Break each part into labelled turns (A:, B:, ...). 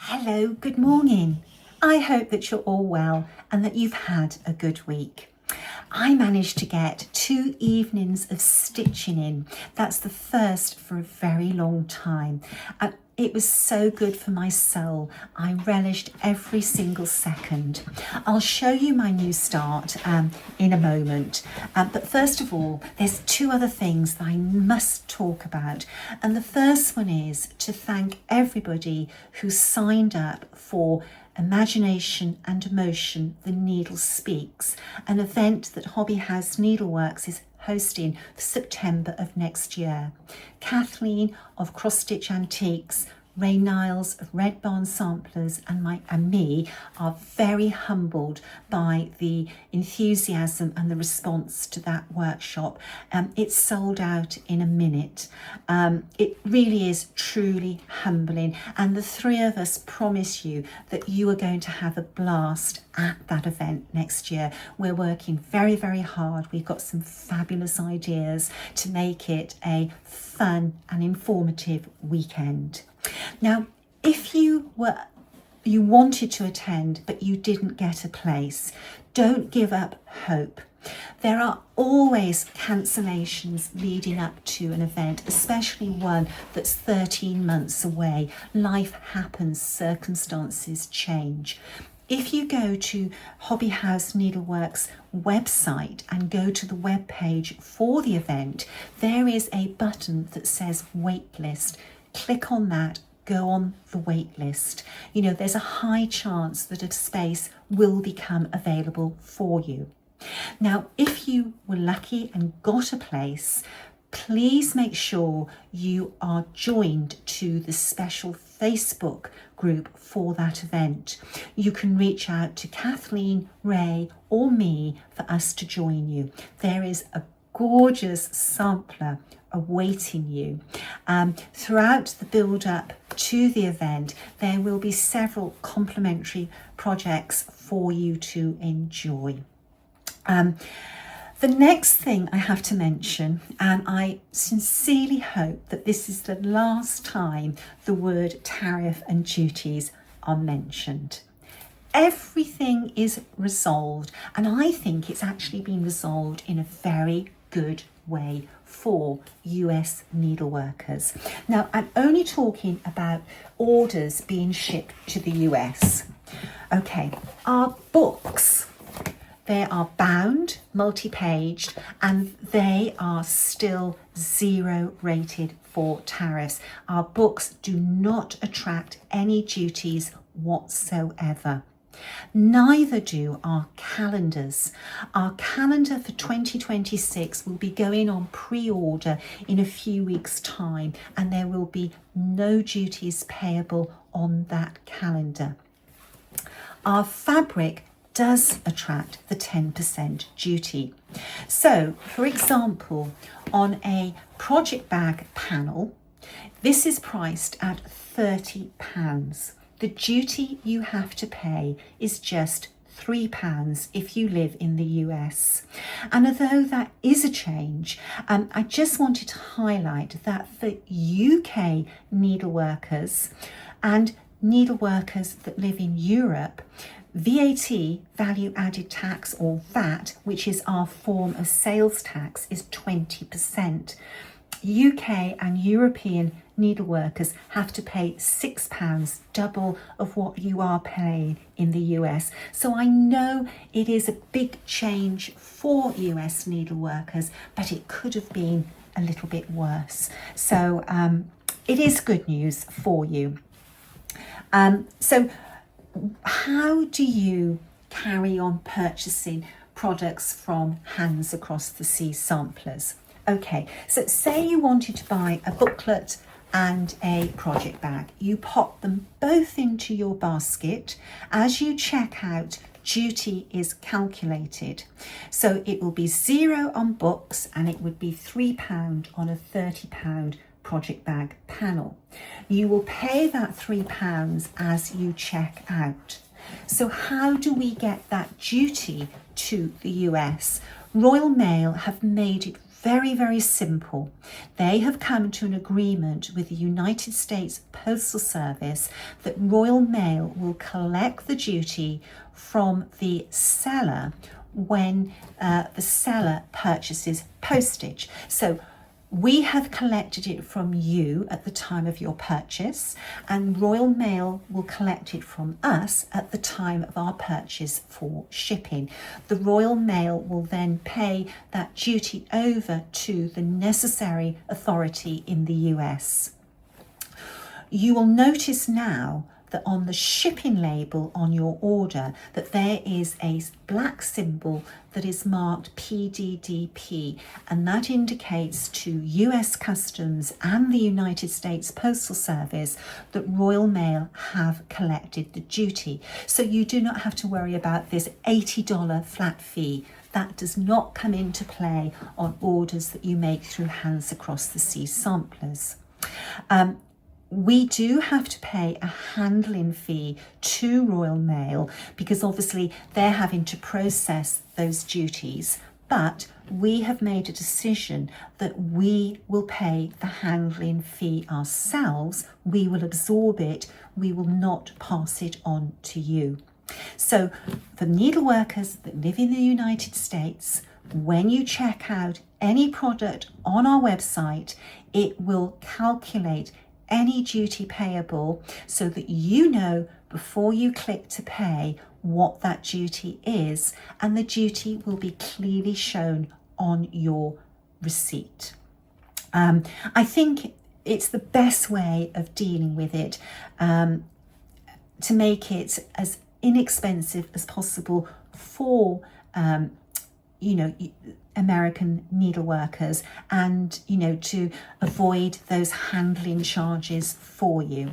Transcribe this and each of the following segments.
A: Hello, good morning. I hope that you're all well and that you've had a good week. I managed to get 2 evenings of stitching in. That's the first for a very long time. And it was so good for my soul. I relished every single second. I'll show you my new start in a moment. But first of all, there's 2 other things that I must talk about. And the first one is to thank everybody who signed up for Imagination and Emotion, The Needle Speaks, an event that Hobby House Needleworks is hosting for September of next year. Kathleen of Cross Stitch Antiques, Ray Niles of Red Barn Samplers and me are very humbled by the enthusiasm and the response to that workshop. It sold out in a minute. It really is truly humbling, and the 3 of us promise you that you are going to have a blast at that event next year. We're working very, very hard. We've got some fabulous ideas to make it a fun and informative weekend. Now, if you wanted to attend but you didn't get a place, don't give up hope. There are always cancellations leading up to an event, especially one that's 13 months away. Life happens, circumstances change. If you go to Hobby House Needleworks website and go to the web page for the event, there is a button that says waitlist. Click on that, go on the wait list. You know, there's a high chance that a space will become available for you. Now, if you were lucky and got a place, please make sure you are joined to the special Facebook group for that event. You can reach out to Kathleen, Ray or me for us to join you. There is a gorgeous sampler awaiting you. Throughout the build up to the event, there will be several complimentary projects for you to enjoy. The next thing I have to mention, and I sincerely hope that this is the last time the word tariff and duties are mentioned. Everything is resolved, and I think it's actually been resolved in a very good way for US needleworkers. Now, I'm only talking about orders being shipped to the US. Okay, our books, they are bound, multi-paged, and they are still 0 rated for tariffs. Our books do not attract any duties whatsoever. Neither do our calendars. Our calendar for 2026 will be going on pre-order in a few weeks' time, and there will be no duties payable on that calendar. Our fabric does attract the 10% duty. So, for example, on a project bag panel, this is priced at £30. The duty you have to pay is just £3 if you live in the US. And although that is a change, I just wanted to highlight that for UK needleworkers and needleworkers that live in Europe, VAT, value added tax, or VAT, which is our form of sales tax, is 20%. UK and European needleworkers have to pay £6, double of what you are paying in the US. So I know it is a big change for US needleworkers, but it could have been a little bit worse. So it is good news for you. So how do you carry on purchasing products from Hands Across the Sea samplers? Okay, so say you wanted to buy a booklet and a project bag. You pop them both into your basket. As you check out, duty is calculated. So it will be 0 on books and it would be £3 on a £30 project bag panel. You will pay that £3 as you check out. So how do we get that duty to the US? Royal Mail have made it very, very simple. They have come to an agreement with the United States Postal Service that Royal Mail will collect the duty from the seller when the seller purchases postage. So we have collected it from you at the time of your purchase, and Royal Mail will collect it from us at the time of our purchase for shipping. The Royal Mail will then pay that duty over to the necessary authority in the US. You will notice now that on the shipping label on your order that there is a black symbol that is marked PDDP, and that indicates to US Customs and the United States Postal Service that Royal Mail have collected the duty. So you do not have to worry about this $80 flat fee. That does not come into play on orders that you make through Hands Across the Sea samplers. We do have to pay a handling fee to Royal Mail because obviously they're having to process those duties, but we have made a decision that we will pay the handling fee ourselves. We will absorb it. We will not pass it on to you. So for needleworkers that live in the United States, when you check out any product on our website, it will calculate any duty payable so that you know before you click to pay what that duty is, and the duty will be clearly shown on your receipt. I think it's the best way of dealing with it, to make it as inexpensive as possible for American needleworkers, and to avoid those handling charges for you.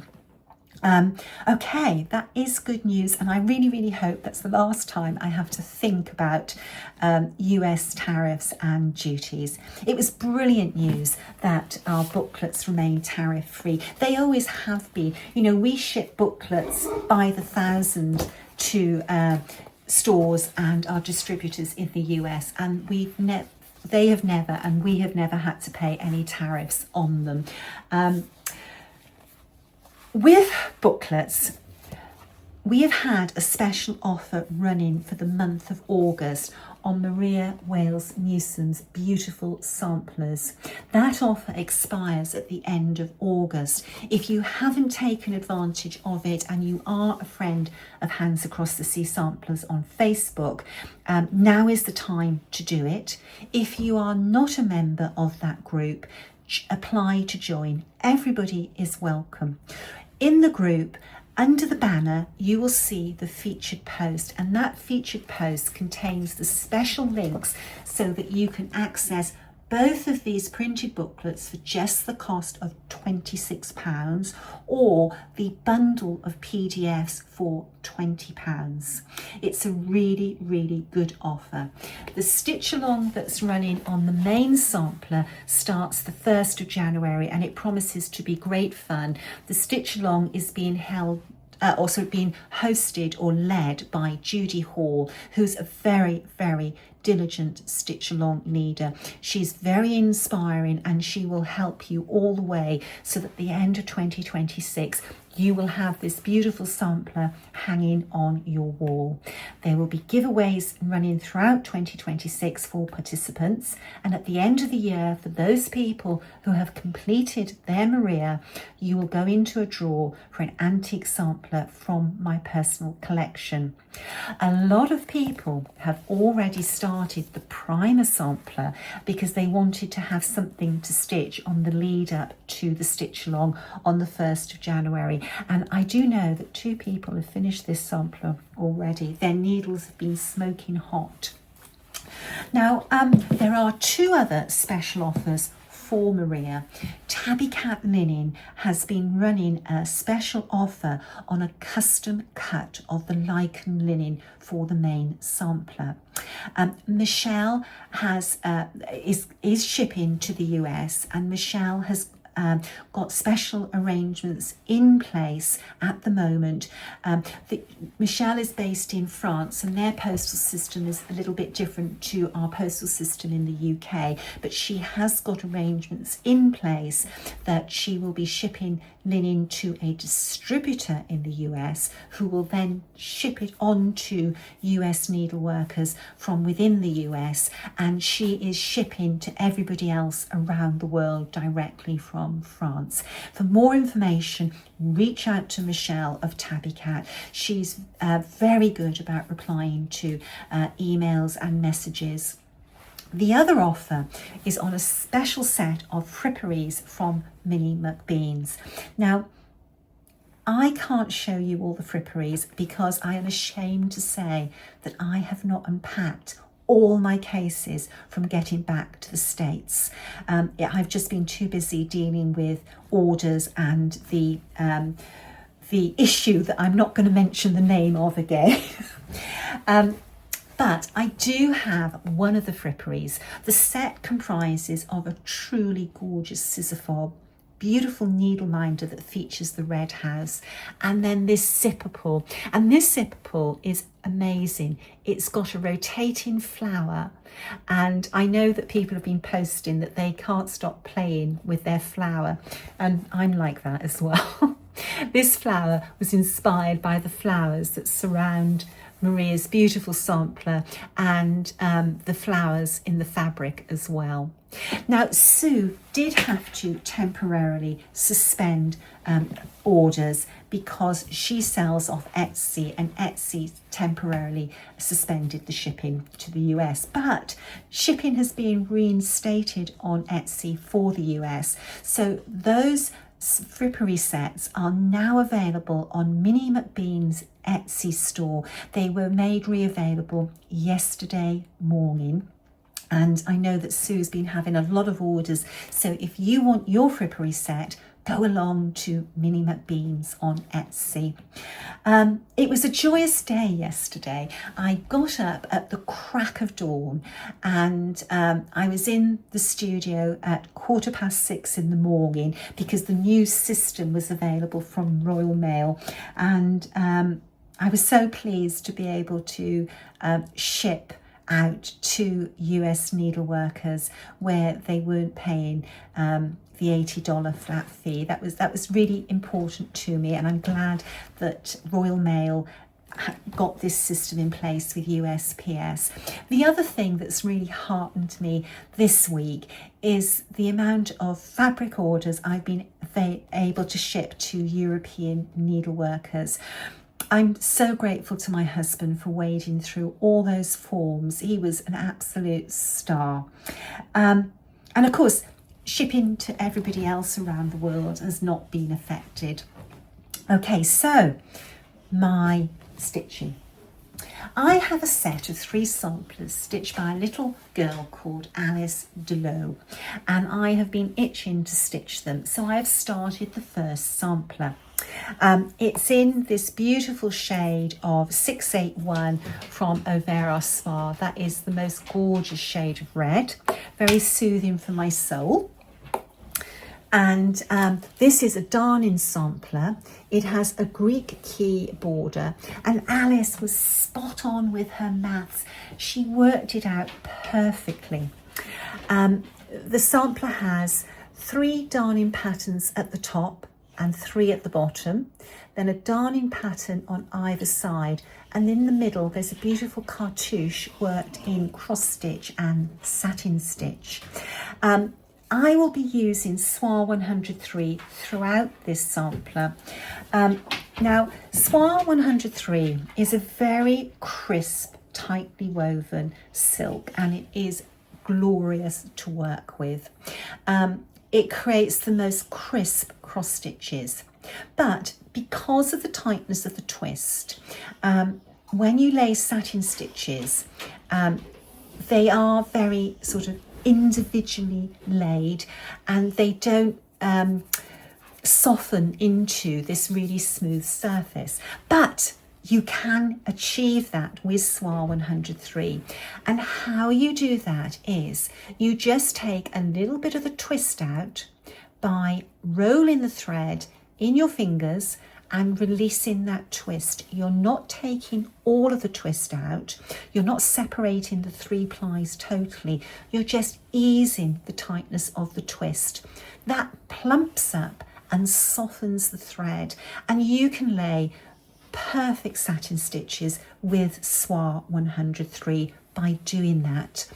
A: Okay, that is good news, and I really hope that's the last time I have to think about US tariffs and duties. It was brilliant news that our booklets remain tariff free. They always have been. We ship booklets by the thousand to stores and our distributors in the US, and we have never had to pay any tariffs on them. With booklets, we have had a special offer running for the month of August on Maria Wales Newsom's beautiful samplers. That offer expires at the end of August. If you haven't taken advantage of it and you are a friend of Hands Across the Sea samplers on Facebook, now is the time to do it. If you are not a member of that group, apply to join. Everybody is welcome. In the group, under the banner, you will see the featured post, and that featured post contains the special links so that you can access both of these printed booklets for just the cost of £26, or the bundle of PDFs for £20. It's a really good offer. The stitch along that's running on the main sampler starts the 1st of January, and it promises to be great fun. The stitch along is being being hosted or led by Judy Hall, who's a very diligent stitch along leader. She's very inspiring, and she will help you all the way so that at the end of 2026 you will have this beautiful sampler hanging on your wall. There will be giveaways running throughout 2026 for participants, and at the end of the year, for those people who have completed their Maria, you will go into a draw for an antique sampler from my personal collection. A lot of people have already started the primer sampler because they wanted to have something to stitch on the lead up to the stitch along on the 1st of January. And I do know that 2 people have finished this sampler already. Their needles have been smoking hot. Now, there are 2 other special offers for Maria. Tabby Cat Linen has been running a special offer on a custom cut of the lichen linen for the main sampler. Michelle is shipping to the US, and Michelle has got special arrangements in place at the moment. Michelle is based in France, and their postal system is a little bit different to our postal system in the UK, but she has got arrangements in place that she will be shipping linen to a distributor in the US, who will then ship it on to US needleworkers from within the US, and she is shipping to everybody else around the world directly from France. For more information, reach out to Michelle of Tabby Cat. She's very good about replying to emails and messages. The other offer is on a special set of fripperies from Minnie McBean's. Now, I can't show you all the fripperies because I am ashamed to say that I have not unpacked all my cases from getting back to the States. I've just been too busy dealing with orders and the issue that I'm not going to mention the name of again. But I do have one of the fripperies. The set comprises of a truly gorgeous scissor fob, beautiful needle minder that features the red house, and then this zipper pull. And this zipper pull is amazing. It's got a rotating flower, and I know that people have been posting that they can't stop playing with their flower, and I'm like that as well. This flower was inspired by the flowers that surround Maria's beautiful sampler and the flowers in the fabric as well. Now, Sue did have to temporarily suspend orders because she sells off Etsy, and Etsy temporarily suspended the shipping to the US. But shipping has been reinstated on Etsy for the US. So those frippery sets are now available on Minnie McBean's Etsy store. They were made re-available yesterday morning, and I know that Sue's been having a lot of orders, so if you want your frippery set, go along to Minnie McBean's on Etsy. It was a joyous day yesterday. I got up at the crack of dawn, and I was in the studio at 6:15 in the morning because the new system was available from Royal Mail, and I was so pleased to be able to ship out to US needleworkers where they weren't paying the $80 flat fee. That was really important to me, and I'm glad that Royal Mail got this system in place with USPS. The other thing that's really heartened me this week is the amount of fabric orders I've been able to ship to European needleworkers. I'm so grateful to my husband for wading through all those forms. He was an absolute star. And of course, shipping to everybody else around the world has not been affected. Okay, so my stitching. I have a set of 3 samplers stitched by a little girl called Alice Delow, and I have been itching to stitch them. So I have started the first sampler. It's in this beautiful shade of 681 from Auvert Soir. That is the most gorgeous shade of red, very soothing for my soul. And this is a darning sampler. It has a Greek key border, and Alice was spot on with her maths. She worked it out perfectly. The sampler has 3 darning patterns at the top and 3 at the bottom, then a darning pattern on either side, and in the middle there's a beautiful cartouche worked in cross stitch and satin stitch. I will be using Soir 103 throughout this sampler. Now, Soir 103 is a very crisp, tightly woven silk, and it is glorious to work with. It creates the most crisp cross stitches, but because of the tightness of the twist, when you lay satin stitches, they are very sort of individually laid, and they don't soften into this really smooth surface. But you can achieve that with Soir 103. And how you do that is you just take a little bit of the twist out, by rolling the thread in your fingers and releasing that twist. You're not taking all of the twist out. You're not separating the 3 plies totally. You're just easing the tightness of the twist. That plumps up and softens the thread, and you can lay perfect satin stitches with Soie 103 by doing that.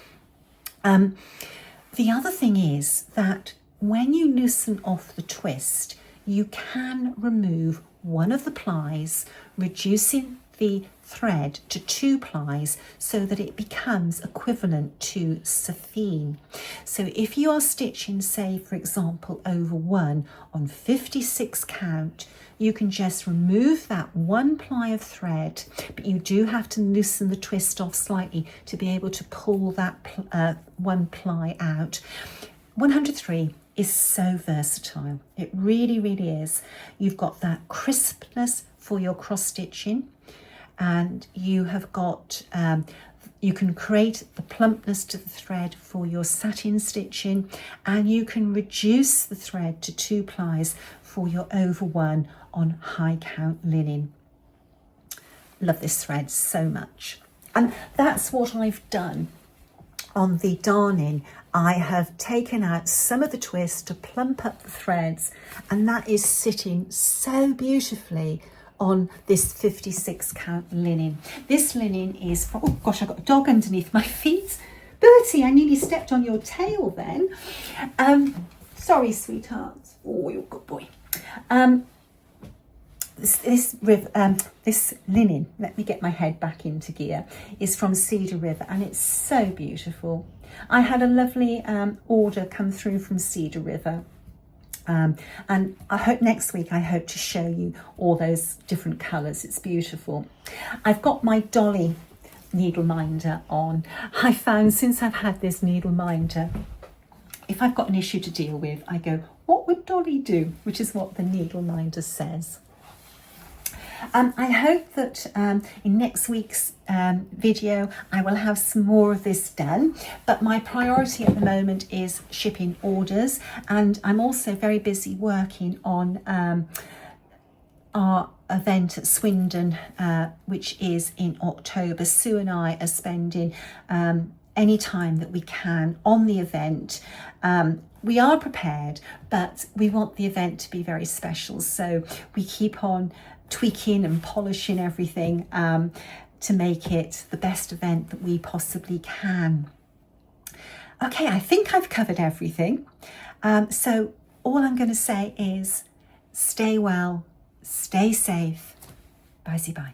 A: The other thing is that when you loosen off the twist, you can remove one of the plies, reducing the thread to 2 plies so that it becomes equivalent to saphine. So if you are stitching, say for example, over 1 on 56 count, you can just remove that 1 ply of thread, but you do have to loosen the twist off slightly to be able to pull that 1 ply out. 103 is so versatile. It really, really is. You've got that crispness for your cross stitching, and you have got, you can create the plumpness to the thread for your satin stitching, and you can reduce the thread to 2 plies for your over 1 on high count linen. Love this thread so much. And that's what I've done on the darning. I have taken out some of the twist to plump up the threads, and that is sitting so beautifully on this 56 count linen. This linen is from, oh gosh, I've got a dog underneath my feet. Bertie, I nearly stepped on your tail then. Sorry, sweetheart. Oh, you're a good boy. This linen, let me get my head back into gear, is from Cedar River, and it's so beautiful. I had a lovely order come through from Cedar River, and I hope next week I hope to show you all those different colours. It's beautiful. I've got my Dolly needle minder on. I found since I've had this needle minder, if I've got an issue to deal with, I go, what would Dolly do? Which is what the needle minder says. I hope that in next week's video I will have some more of this done, but my priority at the moment is shipping orders, and I'm also very busy working on our event at Swindon, which is in October. Sue and I are spending any time that we can on the event. We are prepared, but we want the event to be very special, so we keep on tweaking and polishing everything to make it the best event that we possibly can. Okay, I think I've covered everything. So all I'm going to say is stay well, stay safe. Bye-bye.